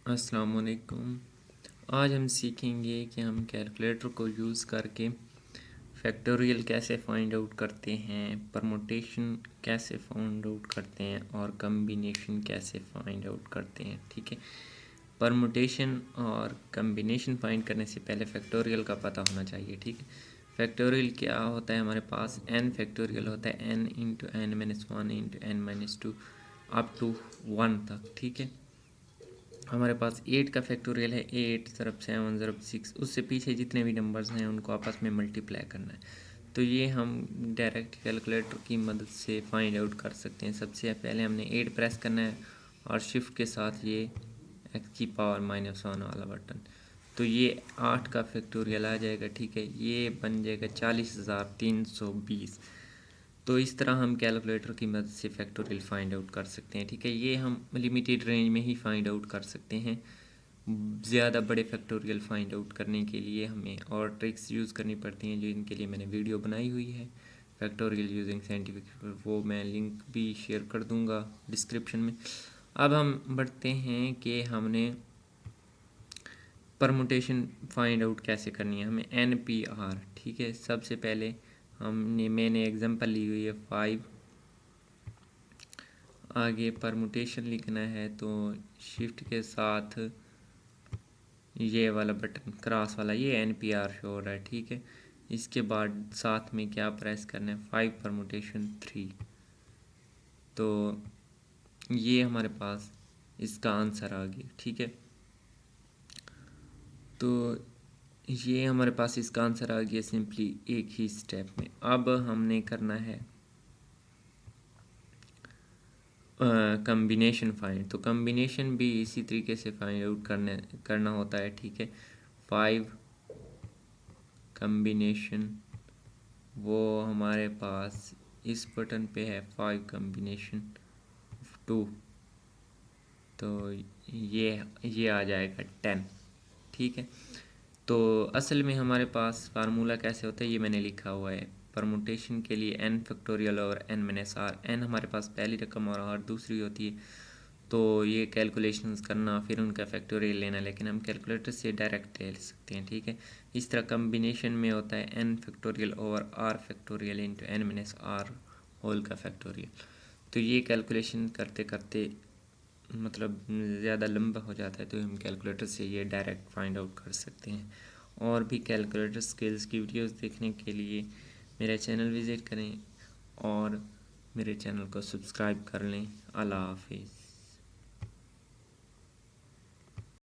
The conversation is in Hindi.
अस्सलाम वालेकुम। आज हम सीखेंगे कि हम कैलकुलेटर को यूज़ करके फैक्टोरियल कैसे फाइंड आउट करते हैं, परमुटेशन कैसे फाइंड आउट करते हैं और कम्बिनेशन कैसे फाइंड आउट करते हैं। ठीक है, परमुटेशन और कम्बिनेशन फाइंड करने से पहले फैक्टोरियल का पता होना चाहिए। ठीक है, फैक्टोरियल क्या होता है? हमारे पास n फैक्टोरियल होता है, n into n minus one into n minus two up to 1 तक। ठीक है, हमारे पास 8 का फैक्टोरियल है, 8 ज़रब 7 ज़रब 6, उससे पीछे जितने भी नंबर्स हैं उनको आपस में मल्टीप्लाई करना है। तो ये हम डायरेक्ट कैलकुलेटर की मदद से फाइंड आउट कर सकते हैं। सबसे पहले हमने 8 प्रेस करना है और शिफ्ट के साथ ये x की पावर -1 वाला बटन, तो ये 8 का फैक्टोरियल आ जाएगा। ठीक है, ये बन जाएगा 40,320। तो इस तरह हम कैलकुलेटर की मदद से फैक्टोरियल फाइंड आउट कर सकते हैं। ठीक है, ये हम लिमिटेड रेंज में ही फाइंड आउट कर सकते हैं। ज़्यादा बड़े फैक्टोरियल फाइंड आउट करने के लिए हमें और ट्रिक्स यूज़ करनी पड़ती हैं, जो इनके लिए मैंने वीडियो बनाई हुई है फैक्टोरियल यूजिंग साइंटिफिक, वो मैं लिंक भी शेयर कर दूंगा डिस्क्रिप्शन में। अब हम बढ़ते हैं कि हमने परमुटेशन फाइंड आउट कैसे करनी है। हमें NPR, ठीक है, सबसे पहले मैंने एग्जांपल ली हुई है 5, आगे परमुटेशन लिखना है तो शिफ्ट के साथ ये वाला बटन क्रॉस वाला, ये NPR शो हो रहा है। ठीक है, इसके बाद साथ में क्या प्रेस करना है, 5 परमुटेशन 3। तो ये हमारे पास इसका आंसर आ गया। ठीक है, तो ये हमारे पास इसका आंसर आ गया सिंपली एक ही स्टेप में। अब हमने करना है कम्बिनेशन फाइंड। तो कम्बिनेशन भी इसी तरीके से फाइंड आउट करना होता है। ठीक है, 5 कम्बिनेशन, वो हमारे पास इस बटन पे है, 5 कम्बिनेशन 2, तो ये आ जाएगा 10। ठीक है, तो असल में हमारे पास फार्मूला कैसे होता है ये मैंने लिखा हुआ है। परमुटेशन के लिए n फैक्टोरियल और n माइनस r, n हमारे पास पहली रकम और r दूसरी होती है। तो ये कैलकुलेशंस करना फिर उनका फैक्टोरियल लेना, लेकिन हम कैलकुलेटर से डायरेक्ट ले सकते हैं। ठीक है, इस तरह कम्बिनेशन में होता है n factorial over r factorial into n minus r whole का फैक्टोरियल। तो ये कैलकुलेशन करते करते मतलब ज़्यादा लंबा हो जाता है, तो हम कैलकुलेटर से ये डायरेक्ट फाइंड आउट कर सकते हैं। और भी कैलकुलेटर स्किल्स की वीडियोस देखने के लिए मेरा चैनल विज़िट करें और मेरे चैनल को सब्सक्राइब कर लें। अल्लाह हाफिज़।